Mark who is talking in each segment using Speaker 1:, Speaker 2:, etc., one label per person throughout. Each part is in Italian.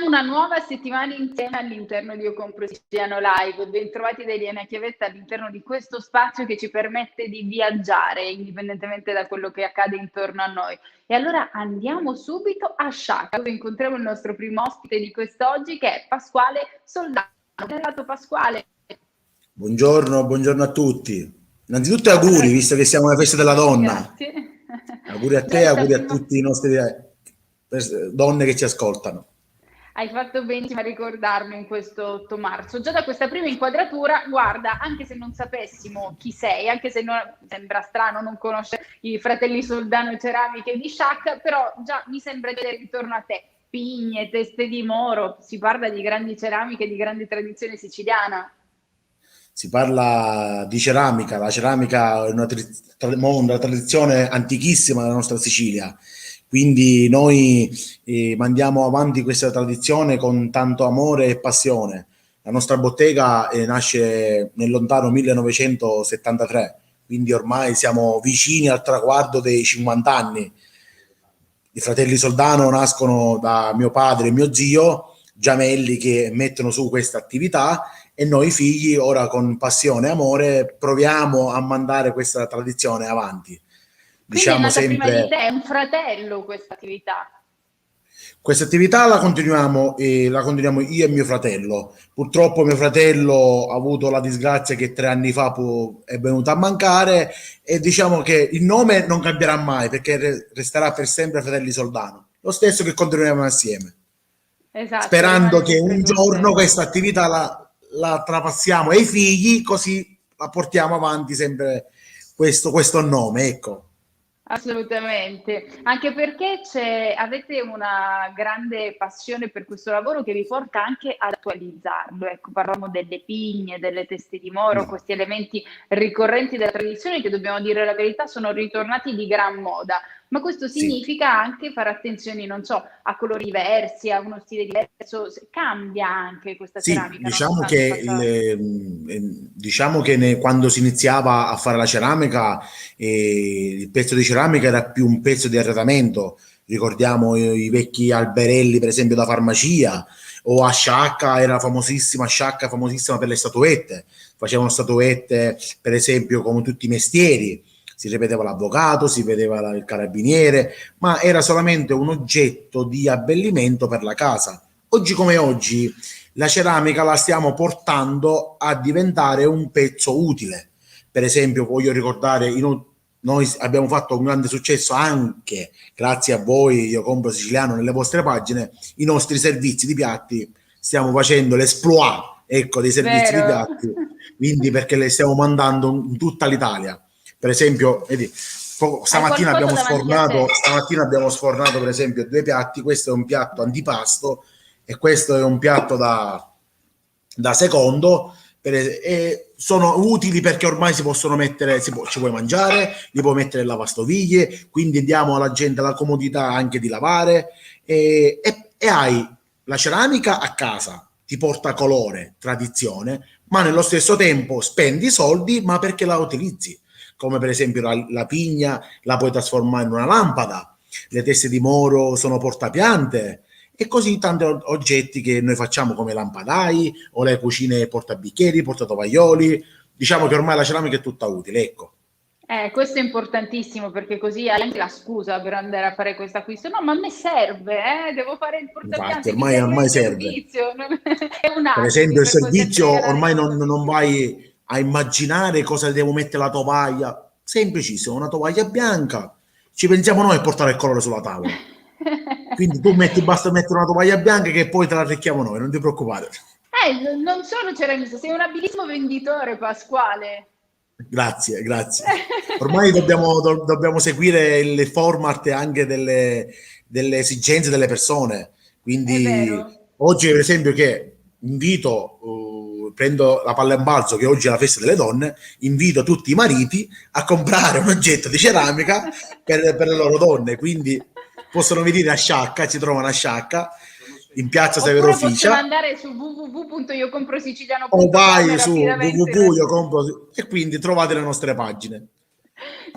Speaker 1: una nuova settimana insieme all'interno di Io Compro Siciliano Live. Bentrovati da Eliana Chiavetta all'interno di questo spazio che ci permette di viaggiare indipendentemente da quello che accade intorno a noi. E allora andiamo subito a Sciacca, dove incontriamo il nostro primo ospite di quest'oggi, che è Pasquale Soldano. Benvenuto Pasquale.
Speaker 2: Buongiorno a tutti. Innanzitutto auguri, visto che siamo alla festa della donna.
Speaker 1: Grazie.
Speaker 2: Auguri a te, auguri a tutti i nostri donne che ci ascoltano.
Speaker 1: Hai fatto benissimo a ricordarmi in questo 8 marzo. Già da questa prima inquadratura, guarda, anche se non sapessimo chi sei, anche se sembra strano non conoscere i fratelli Soldano Ceramiche di Sciacca, però già mi sembra di vedere intorno a te pigne, teste di moro, si parla di grandi ceramiche, di grande tradizione siciliana.
Speaker 2: Si parla di ceramica, la ceramica è una tradizione antichissima della nostra Sicilia, quindi noi mandiamo avanti questa tradizione con tanto amore e passione. La nostra bottega nasce nel lontano 1973, quindi ormai siamo vicini al traguardo dei 50 anni. I fratelli Soldano nascono da mio padre e mio zio, gemelli che mettono su questa attività, e noi figli ora con passione e amore proviamo a mandare questa tradizione avanti.
Speaker 1: Quindi è nata prima di te, è un fratello questa attività?
Speaker 2: Questa attività la continuiamo io e mio fratello. Purtroppo mio fratello ha avuto la disgrazia che 3 anni fa è venuto a mancare, e diciamo che il nome non cambierà mai perché resterà per sempre Fratelli Soldano, lo stesso che continuiamo assieme.
Speaker 1: Esatto,
Speaker 2: sperando che un giorno questa attività la trapassiamo ai figli, così la portiamo avanti sempre questo nome, ecco.
Speaker 1: Assolutamente, anche perché avete una grande passione per questo lavoro che vi porta anche ad attualizzarlo. Ecco, parliamo delle pigne, delle teste di moro, questi elementi ricorrenti della tradizione che, dobbiamo dire la verità, sono ritornati di gran moda. Ma questo significa anche fare attenzione, non so, a colori diversi, a uno stile diverso, cambia anche questa ceramica.
Speaker 2: Diciamo che quando si iniziava a fare la ceramica, il pezzo di ceramica era più un pezzo di arredamento. Ricordiamo i vecchi alberelli, per esempio, da farmacia, o a Sciacca era famosissima per le statuette. Facevano statuette, per esempio, come tutti i mestieri. Si ripeteva l'avvocato, si vedeva il carabiniere, ma era solamente un oggetto di abbellimento per la casa. Oggi come oggi la ceramica la stiamo portando a diventare un pezzo utile. Per esempio, voglio ricordare, noi abbiamo fatto un grande successo anche grazie a voi, Io Compro Siciliano, nelle vostre pagine, i nostri servizi di piatti. Stiamo facendo l'esploit, ecco, dei servizi di piatti, quindi perché le stiamo mandando in tutta l'Italia. Per esempio, vedi, stamattina abbiamo sfornato per esempio 2 piatti. Questo è un piatto antipasto e questo è un piatto da secondo, e sono utili perché ormai si possono mettere, ci puoi mangiare, li puoi mettere in lavastoviglie, quindi diamo alla gente la comodità anche di lavare, e hai la ceramica a casa, ti porta colore, tradizione, ma nello stesso tempo spendi soldi, ma perché la utilizzi. Come per esempio la pigna la puoi trasformare in una lampada, le teste di moro sono portapiante, e così tanti oggetti che noi facciamo come lampadai o le cucine portabicchieri, portatovaglioli. Diciamo che ormai la ceramica è tutta utile, ecco.
Speaker 1: Questo è importantissimo, perché così hai anche la scusa per andare a fare questo acquisto. No, ma a me serve, devo fare il portapiante.
Speaker 2: Infatti, ormai serve.
Speaker 1: È un
Speaker 2: per esempio, il servizio ormai non vai a immaginare cosa devo mettere la tovaglia. Semplicissimo, una tovaglia bianca. Ci pensiamo noi a portare il colore sulla tavola. Quindi basta mettere una tovaglia bianca che poi te la arricchiamo noi, non ti preoccupare.
Speaker 1: Non solo ceramista, sei un abilissimo venditore, Pasquale.
Speaker 2: Grazie. Ormai dobbiamo seguire il format anche delle esigenze delle persone. Quindi oggi, per esempio, che invito, prendo la palla in balzo, che oggi è la festa delle donne, invito tutti i mariti a comprare un oggetto di ceramica per le loro donne. Quindi possono venire a Sciacca, ci trovano a Sciacca, in piazza Severo Ficia.
Speaker 1: Possono andare su www.iocomprosiciliano.com
Speaker 2: o vai su www.iocompro, e quindi trovate le nostre pagine.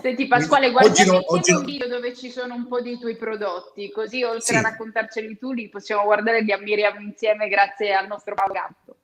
Speaker 1: Senti Pasquale, guardiamo
Speaker 2: oggi
Speaker 1: un video dove ci sono un po' dei tuoi prodotti, così oltre
Speaker 2: sì.
Speaker 1: a raccontarceli tu, li possiamo guardare e li ammiriamo insieme grazie al nostro Paolo Gatto.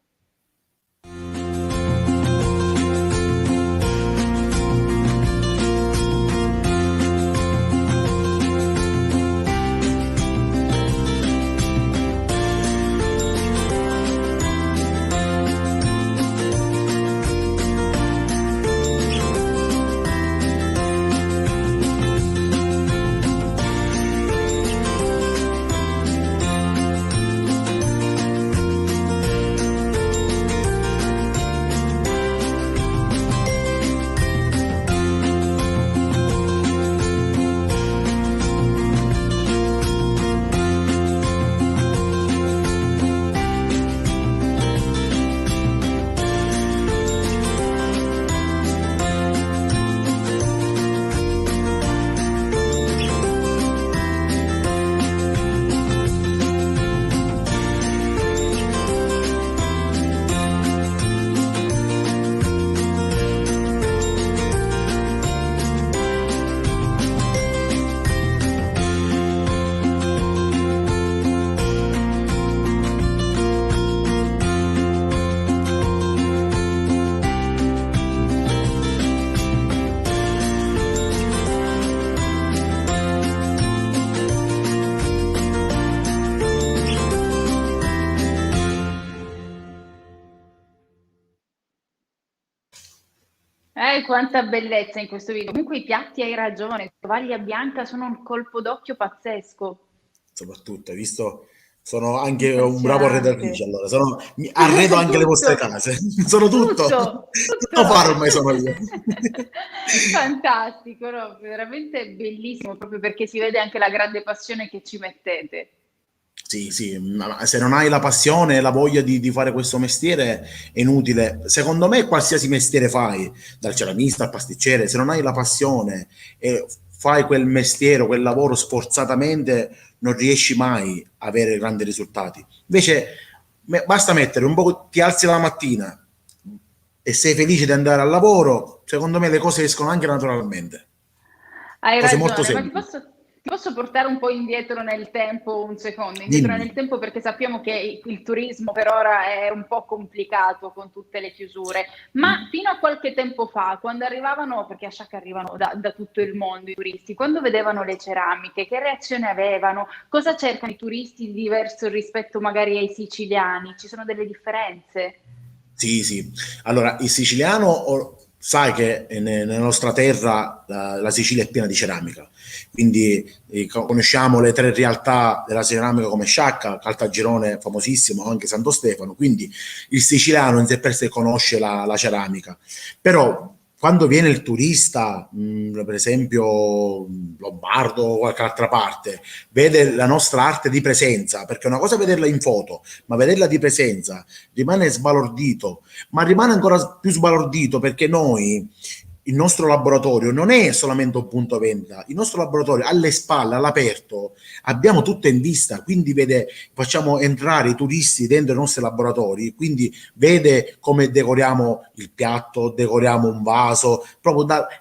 Speaker 1: Quanta bellezza in questo video. Comunque i piatti, hai ragione, tovaglia bianca sono un colpo d'occhio pazzesco.
Speaker 2: Soprattutto, hai visto? Sono anche un bravo arredatrice, allora arredo anche le vostre case, sono tutto fare ormai sono io.
Speaker 1: Fantastico, no? Veramente bellissimo, proprio perché si vede anche la grande passione che ci mettete.
Speaker 2: Sì, ma se non hai la passione e la voglia di fare questo mestiere è inutile. Secondo me qualsiasi mestiere fai, dal ceramista al pasticcere, se non hai la passione e fai quel mestiere, quel lavoro sforzatamente, non riesci mai a avere grandi risultati. Invece basta mettere un po', ti alzi la mattina e sei felice di andare al lavoro, secondo me le cose escono anche naturalmente.
Speaker 1: Hai ragione, ma ti posso portare un po' indietro nel tempo, un secondo, nel tempo, perché sappiamo che il turismo per ora è un po' complicato con tutte le chiusure, ma fino a qualche tempo fa, quando arrivavano, perché a Sciacca arrivano da tutto il mondo i turisti, quando vedevano le ceramiche, che reazione avevano? Cosa cercano i turisti di diverso rispetto magari ai siciliani? Ci sono delle differenze?
Speaker 2: Sì. Allora, il siciliano... Sai che nella nostra terra la Sicilia è piena di ceramica, quindi conosciamo le 3 realtà della ceramica come Sciacca, Caltagirone famosissimo, anche Santo Stefano, quindi il siciliano in sé per sé conosce la ceramica, però quando viene il turista, per esempio lombardo o qualche altra parte, vede la nostra arte di presenza, perché una cosa è vederla in foto, ma vederla di presenza rimane sbalordito, ma rimane ancora più sbalordito perché noi, il nostro laboratorio non è solamente un punto vendita, il nostro laboratorio alle spalle, all'aperto, abbiamo tutto in vista, quindi facciamo entrare i turisti dentro i nostri laboratori, quindi vede come decoriamo il piatto, decoriamo un vaso,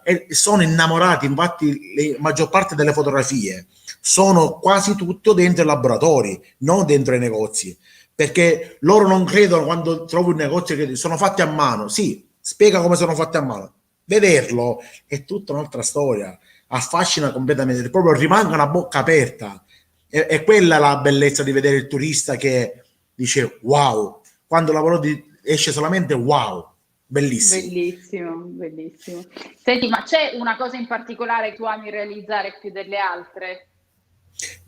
Speaker 2: e sono innamorati, infatti la maggior parte delle fotografie sono quasi tutte dentro i laboratori, non dentro i negozi, perché loro non credono quando trovi un negozio che sono fatti a mano. Sì, spiega come sono fatti a mano. Vederlo è tutta un'altra storia, affascina completamente, proprio rimangono a bocca aperta. È quella la bellezza di vedere il turista che dice wow, quando lavoro esce solamente wow, bellissimo.
Speaker 1: Bellissimo. Senti, ma c'è una cosa in particolare che tu ami realizzare più delle altre?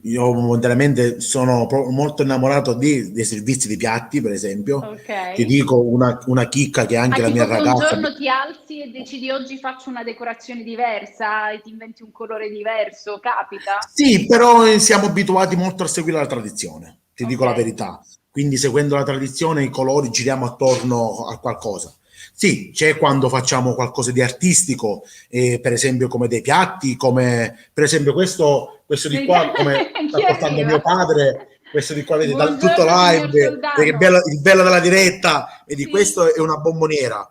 Speaker 2: Io momentaneamente sono molto innamorato dei servizi di piatti, per esempio.
Speaker 1: Okay.
Speaker 2: Ti dico una chicca che anche la mia ragazza...
Speaker 1: Un giorno ti alzi e decidi oggi faccio una decorazione diversa e ti inventi un colore diverso, capita?
Speaker 2: Sì, però siamo abituati molto a seguire la tradizione, ti dico la verità. Quindi seguendo la tradizione i colori giriamo attorno a qualcosa. Sì, c'è quando facciamo qualcosa di artistico, per esempio come dei piatti, come per esempio questo di qua, come sta portando mio padre, questo di qua, vedi, dal tutto live, il bello della diretta, vedi, questo è una bomboniera.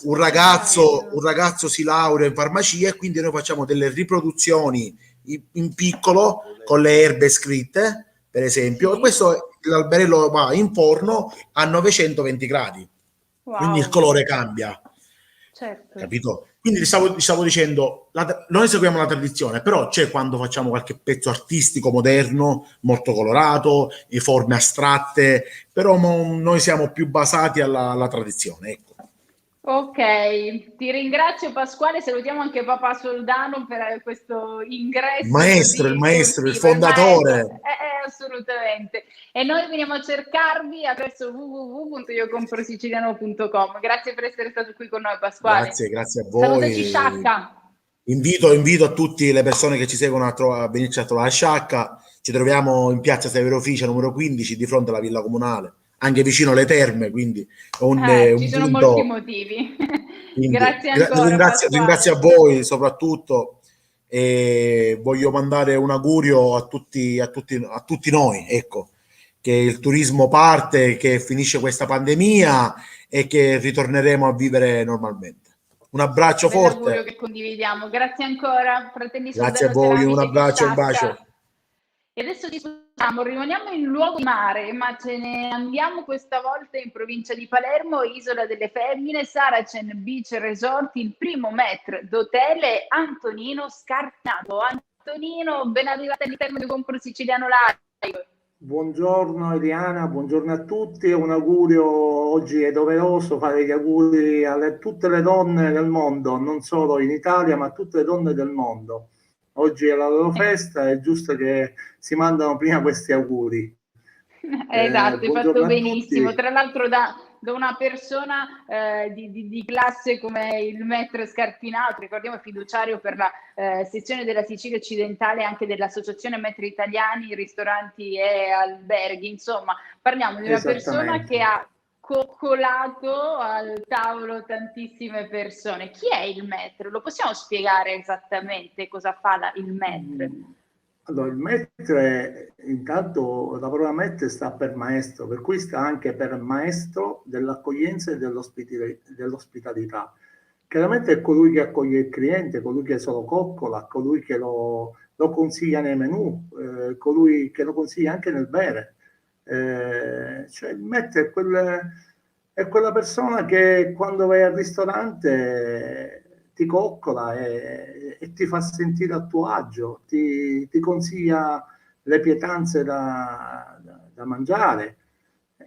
Speaker 2: un ragazzo si laurea in farmacia e quindi noi facciamo delle riproduzioni in piccolo con le erbe scritte, per esempio, e questo l'alberello va in forno a 920 gradi, quindi il colore cambia.
Speaker 1: Certo.
Speaker 2: Capito? Quindi stavo dicendo, noi seguiamo la tradizione, però c'è quando facciamo qualche pezzo artistico moderno, molto colorato, forme astratte, però noi siamo più basati alla tradizione, ecco.
Speaker 1: Ok, ti ringrazio Pasquale, salutiamo anche papà Soldano per questo ingresso
Speaker 2: Il maestro, il fondatore.
Speaker 1: Assolutamente. E noi veniamo a cercarvi attraverso www.iocomprosiciliano.com. Grazie per essere stato qui con noi, Pasquale.
Speaker 2: Grazie a voi.
Speaker 1: Salutaci Sciacca.
Speaker 2: Invito a tutte le persone che ci seguono a venirci a trovare a Sciacca. Ci troviamo in piazza Severo Ficia numero 15 di fronte alla Villa Comunale, anche vicino alle terme, quindi
Speaker 1: ci sono molti motivi. Grazie ancora.
Speaker 2: Ringrazio a voi soprattutto e voglio mandare un augurio a tutti noi, ecco, che il turismo parte, che finisce questa pandemia e che ritorneremo a vivere normalmente. Un abbraccio forte.
Speaker 1: Che condividiamo. Grazie ancora, fratelli.
Speaker 2: Grazie a voi, un abbraccio, un bacio.
Speaker 1: E adesso rimaniamo in luogo di mare, ma ce ne andiamo questa volta in provincia di Palermo, Isola delle Femmine, Saracen Beach Resort, il primo maître d'hotel è Antonino Scarpinato. Antonino, ben arrivato all'interno di Compro Siciliano Live.
Speaker 3: Buongiorno Eliana, buongiorno a tutti, un augurio, oggi è doveroso fare gli auguri a tutte le donne del mondo, non solo in Italia ma a tutte le donne del mondo. Oggi è la loro festa, è giusto che si mandano prima questi auguri.
Speaker 1: Esatto, hai fatto benissimo. Tra l'altro da una persona di classe come il maître Scarpinato, ricordiamo fiduciario per la sezione della Sicilia occidentale, anche dell'Associazione Maître Italiani, Ristoranti e Alberghi. Insomma, parliamo di una persona che ha coccolato al tavolo tantissime persone. Chi è il maître? Lo possiamo spiegare esattamente cosa fa il maître?
Speaker 3: Allora, il maître, intanto la parola maître sta per maestro, per cui sta anche per maestro dell'accoglienza e dell'ospitalità. Chiaramente è colui che accoglie il cliente, colui che se lo coccola, colui che lo consiglia nei menù, colui che lo consiglia anche nel bere. Cioè il maître è quella persona che quando vai al ristorante ti coccola e ti fa sentire a tuo agio, ti consiglia le pietanze da mangiare.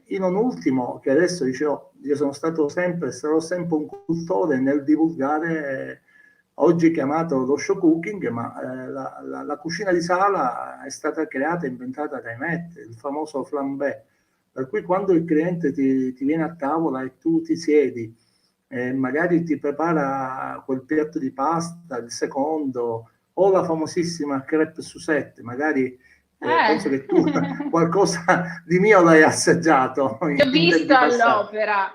Speaker 3: E non ultimo, che adesso dicevo, io sarò sempre un cultore nel divulgare, oggi chiamato lo show cooking, ma la cucina di sala è stata creata e inventata dai maître, il famoso flambé, per cui quando il cliente ti viene a tavola e tu ti siedi, magari ti prepara quel piatto di pasta, il secondo, o la famosissima crêpe Suzette, magari penso che tu qualcosa di mio l'hai assaggiato.
Speaker 1: Ho visto all'opera.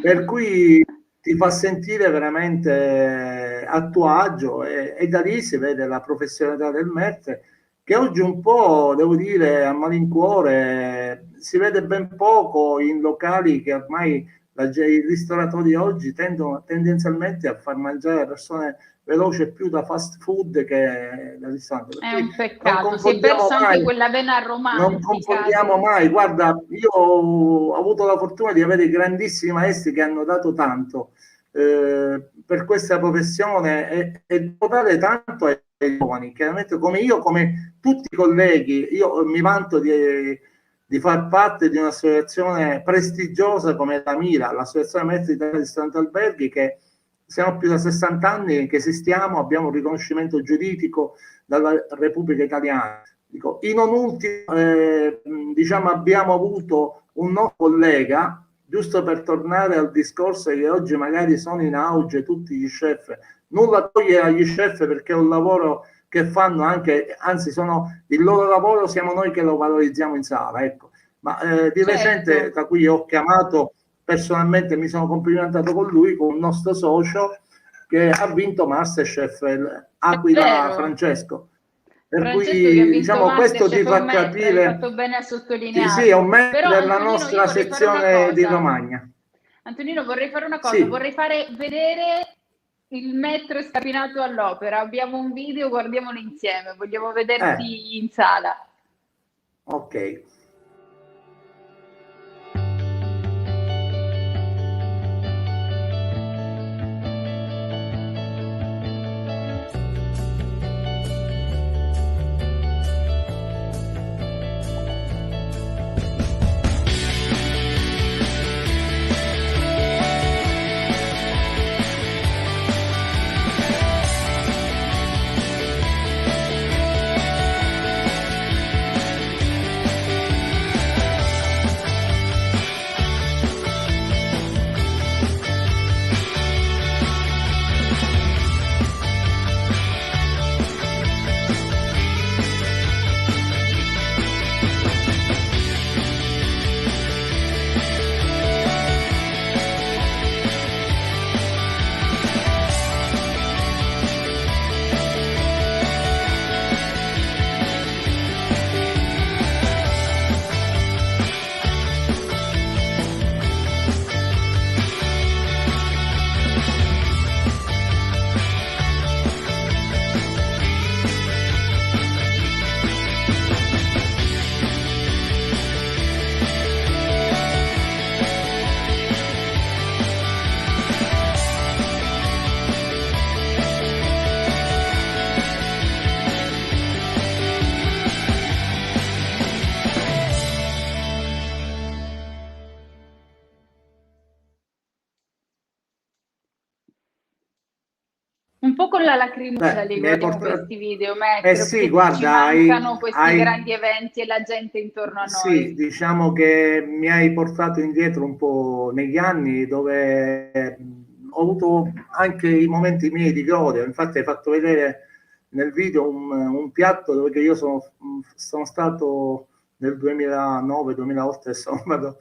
Speaker 3: Per cui ti fa sentire veramente a tuo agio e da lì si vede la professionalità del maître, che oggi un po', devo dire, a malincuore si vede ben poco in locali che ormai i ristoratori oggi tendono tendenzialmente a far mangiare persone veloci più da fast food che da ristorante.
Speaker 1: È un peccato, si è persa anche quella vena romantica.
Speaker 3: Non confondiamo mai. Guarda, io ho avuto la fortuna di avere grandissimi maestri che hanno dato tanto per questa professione e dare tanto ai giovani. Chiaramente come io, come tutti i colleghi, io mi vanto di far parte di un'associazione prestigiosa come la Mira, l'Associazione Maestri Italiani di Ristoranti Alberghi, che siamo più da 60 anni che esistiamo, abbiamo un riconoscimento giuridico dalla Repubblica Italiana. Dico, in non ultimo, diciamo, abbiamo avuto un nuovo collega, giusto per tornare al discorso che oggi magari sono in auge tutti gli chef, nulla togliere agli chef perché è un lavoro che fanno anche, anzi il loro lavoro siamo noi che lo valorizziamo in sala, ecco. Ma di recente, tra cui ho chiamato personalmente, mi sono complimentato con lui, con un nostro socio che ha vinto Masterchef, Aquila Francesco. Per cui diciamo questo ti fa capire.
Speaker 1: Hai fatto bene a sottolineare.
Speaker 3: Sì, è un membro della nostra sezione di Romagna.
Speaker 1: Antonino, vorrei fare una cosa,
Speaker 3: Sì,
Speaker 1: vorrei fare vedere il metro scarpinato all'opera. Abbiamo un video, guardiamolo insieme, vogliamo vederti in sala.
Speaker 3: ok.
Speaker 1: Un po' con la lacrimuccia li
Speaker 3: Mi hai
Speaker 1: guardiamo
Speaker 3: portato...
Speaker 1: questi video, Metro,
Speaker 3: sì,
Speaker 1: perché ci
Speaker 3: guarda,
Speaker 1: mancano questi
Speaker 3: hai...
Speaker 1: grandi eventi e la gente intorno a
Speaker 3: Sì,
Speaker 1: noi.
Speaker 3: diciamo che mi hai portato indietro un po' negli anni dove ho avuto anche i momenti miei di gloria. Infatti hai fatto vedere nel video un piatto dove io sono stato nel 2009-2008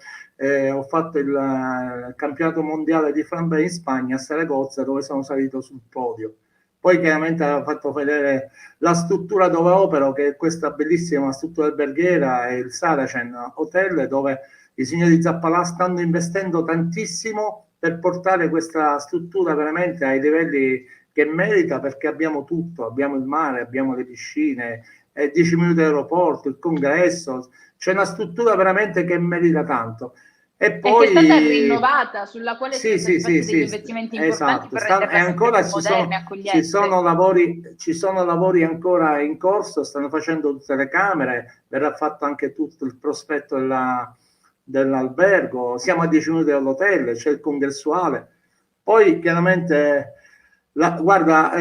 Speaker 3: ho fatto il campionato mondiale di flambé in Spagna a Saragozza, dove sono salito sul podio. Poi chiaramente ha fatto vedere la struttura dove opero, che è questa bellissima struttura alberghiera, è il Saracen Hotel, dove i signori Zappalà stanno investendo tantissimo per portare questa struttura veramente ai livelli che merita, perché abbiamo tutto, abbiamo il mare, abbiamo le piscine, 10 minuti dall'aeroporto, il congresso, c'è una struttura veramente che merita tanto. E
Speaker 1: che è stata
Speaker 3: poi
Speaker 1: rinnovata, sulla quale sono
Speaker 3: sì,
Speaker 1: stati
Speaker 3: sì, sì,
Speaker 1: fatti degli
Speaker 3: sì,
Speaker 1: investimenti importanti
Speaker 3: esatto.
Speaker 1: per
Speaker 3: E
Speaker 1: renderla sempre
Speaker 3: ancora
Speaker 1: più moderna e
Speaker 3: ci
Speaker 1: accogliente.
Speaker 3: sono lavori ancora in corso, stanno facendo tutte le camere, verrà fatto anche tutto il prospetto dell'albergo, siamo a 10 minuti dall'hotel, c'è il congressuale. Poi chiaramente, guarda,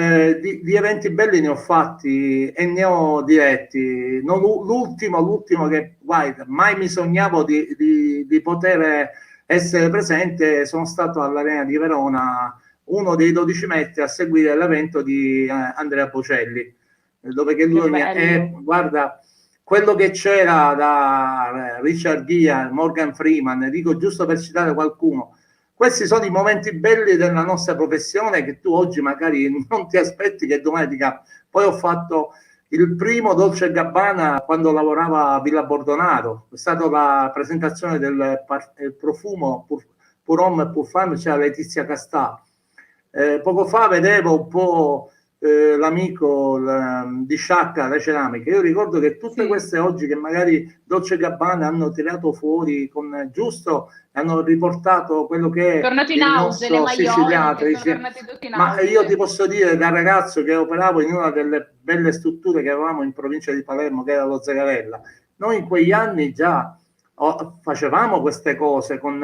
Speaker 3: di eventi belli ne ho fatti e ne ho diretti. L'ultimo che, guarda, mai mi sognavo di poter essere presente, sono stato all'Arena di Verona, uno dei 12 metri, a seguire l'evento di Andrea Bocelli, dove che lui guarda, quello che c'era da Richard Gere, Morgan Freeman, dico giusto per citare qualcuno. Questi sono i momenti belli della nostra professione che tu oggi magari non ti aspetti che domani ti capita. Poi ho fatto il primo Dolce & Gabbana quando lavorava a Villa Bordonaro, è stata la presentazione del profumo Pour Homme et Pour Femme, c'era Letizia Castà. Poco fa vedevo un po' l'amico di Sciacca, le ceramiche. Io ricordo che tutte queste oggi che magari Dolce & Gabbana hanno tirato fuori con giusto, hanno riportato quello che è
Speaker 1: tornato in
Speaker 3: il
Speaker 1: auge, le
Speaker 3: nostro
Speaker 1: Maioli, che sono
Speaker 3: siciliano.
Speaker 1: tornati tutti in
Speaker 3: Ma
Speaker 1: auge.
Speaker 3: io ti posso dire, da ragazzo che operavo in una delle belle strutture che avevamo in provincia di Palermo, che era lo Zegarella, noi in quegli anni già facevamo queste cose con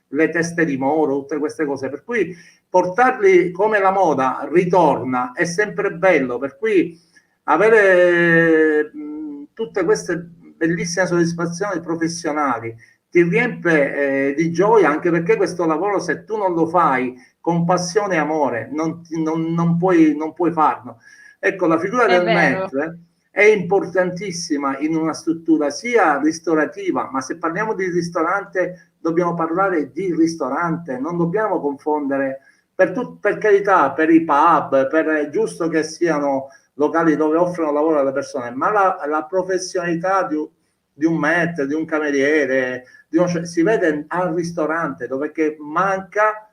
Speaker 3: le teste di Moro, tutte queste cose, per cui portarli come la moda ritorna è sempre bello, per cui avere tutte queste bellissime soddisfazioni professionali ti riempie di gioia, anche perché questo lavoro, se tu non lo fai con passione e amore, non puoi farlo. Ecco, la figura del maître è importantissima in una struttura sia ristorativa, ma se parliamo di ristorante dobbiamo parlare di ristorante, non dobbiamo confondere, per carità, per i pub, è giusto che siano locali dove offrono lavoro alle persone, ma la professionalità di un maître, di un cameriere, si vede al ristorante, dove che manca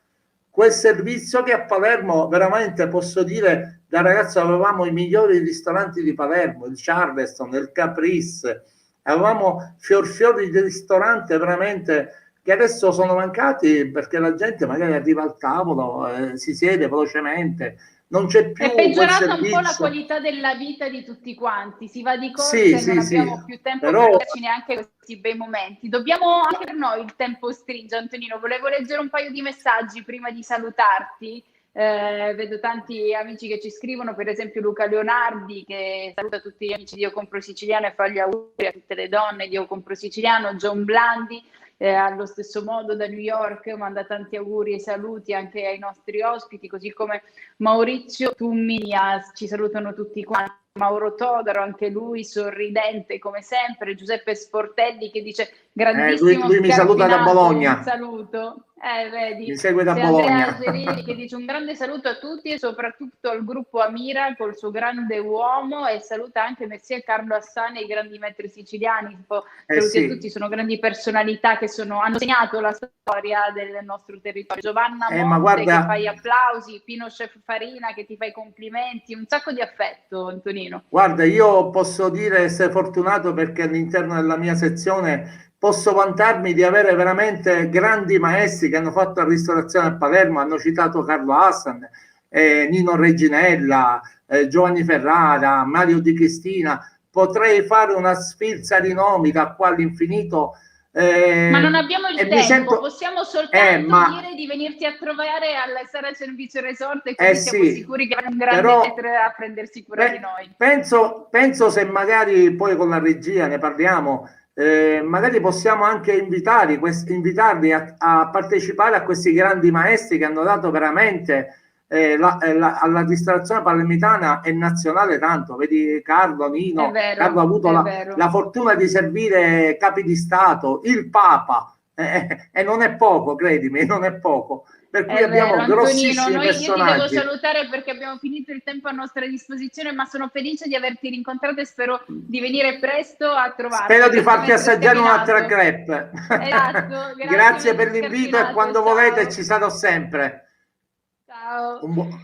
Speaker 3: quel servizio che a Palermo veramente posso dire, da ragazzo avevamo i migliori ristoranti di Palermo, il Charleston, il Caprice, avevamo fiori di ristorante veramente che adesso sono mancati perché la gente magari arriva al tavolo, si siede velocemente, non c'è più.
Speaker 1: È peggiorata un po' la qualità della vita di tutti quanti, si va di corsa e non abbiamo più tempo per darci neanche questi bei momenti. Dobbiamo anche per noi il tempo stringe. Antonino, volevo leggere un paio di messaggi prima di salutarti. Vedo tanti amici che ci scrivono, per esempio Luca Leonardi che saluta tutti gli amici di Io Compro Siciliano e fa gli auguri a tutte le donne di Io Compro Siciliano. John Blandi allo stesso modo da New York manda tanti auguri e saluti anche ai nostri ospiti, così come Maurizio Tummias, ci salutano tutti quanti. Mauro Todaro, anche lui sorridente come sempre. Giuseppe Sportelli che dice grandissimo
Speaker 3: lui mi saluta da Bologna,
Speaker 1: un saluto, vedi,
Speaker 3: mi segue da Bologna.
Speaker 1: Andrea Gerini che dice un grande saluto a tutti e soprattutto al gruppo Amira col suo grande uomo, e saluta anche Messia Carlo Assani e i grandi maestri siciliani. Saluti a tutti, sono grandi personalità che hanno segnato la storia del nostro territorio. Giovanna Monte che fa gli applausi, Pino Chef Farina che ti fa i complimenti, un sacco di affetto, Antonino.
Speaker 3: Guarda, io posso dire essere fortunato perché all'interno della mia sezione posso vantarmi di avere veramente grandi maestri che hanno fatto la ristorazione a Palermo, hanno citato Carlo Hassan, Nino Reginella, Giovanni Ferrara, Mario Di Cristina. Potrei fare una sfilza di nomi da qua all'infinito.
Speaker 1: Ma non abbiamo il tempo, possiamo soltanto dire di venirti a trovare al Saracen Beach Resort e così siamo sicuri che avranno un grande maestro a prendersi cura di noi.
Speaker 3: Penso se magari poi con la regia ne parliamo, magari possiamo anche invitarli a partecipare a questi grandi maestri che hanno dato veramente alla ristorazione palermitana e nazionale tanto. Vedi Carlo, Nino, Carlo ha avuto la fortuna di servire capi di Stato, il Papa, e non è poco, credimi, non è poco. Per cui abbiamo grossissimi personaggi.
Speaker 1: Io ti devo salutare perché abbiamo finito il tempo a nostra disposizione, ma sono felice di averti rincontrato e spero di venire presto a trovarti.
Speaker 3: Spero di farti assaggiare un'altra crepe.
Speaker 1: Esatto,
Speaker 3: grazie per l'invito e quando volete ci sarò sempre.
Speaker 1: Ciao.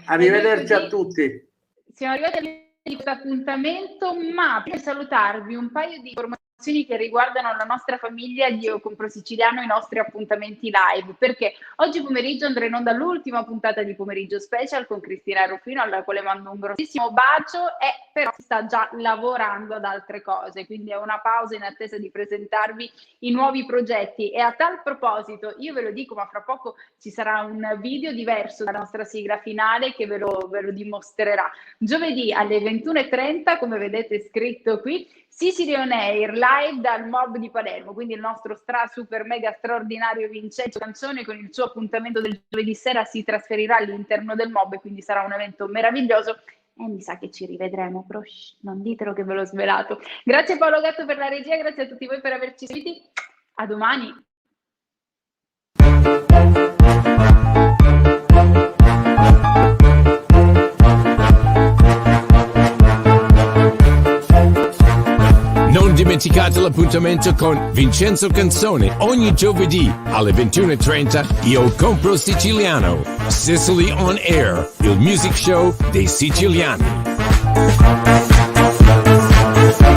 Speaker 3: Arrivederci a tutti.
Speaker 1: Siamo arrivati a questo appuntamento, ma per salutarvi un paio di informazioni che riguardano la nostra famiglia di Io Compro Siciliano, i nostri appuntamenti live, perché oggi pomeriggio andrò in onda l'ultima puntata di Pomeriggio Special con Cristina Ruffino, alla quale mando un grossissimo bacio, e però sta già lavorando ad altre cose, quindi è una pausa in attesa di presentarvi i nuovi progetti. E a tal proposito, io ve lo dico, ma fra poco ci sarà un video diverso dalla nostra sigla finale che ve lo dimostrerà. Giovedì alle 21:30, come vedete scritto qui, Sicily On Air live dal Mob di Palermo, quindi il nostro super mega straordinario Vincenzo Canzone con il suo appuntamento del giovedì sera si trasferirà all'interno del Mob e quindi sarà un evento meraviglioso e mi sa che ci rivedremo, però non ditelo che ve l'ho svelato. Grazie Paolo Gatto per la regia, grazie a tutti voi per averci seguiti, a domani.
Speaker 4: Non dimenticate l'appuntamento con Vincenzo Canzone ogni giovedì alle 21:30. Io Compro Siciliano. Sicily On Air, il music show dei siciliani.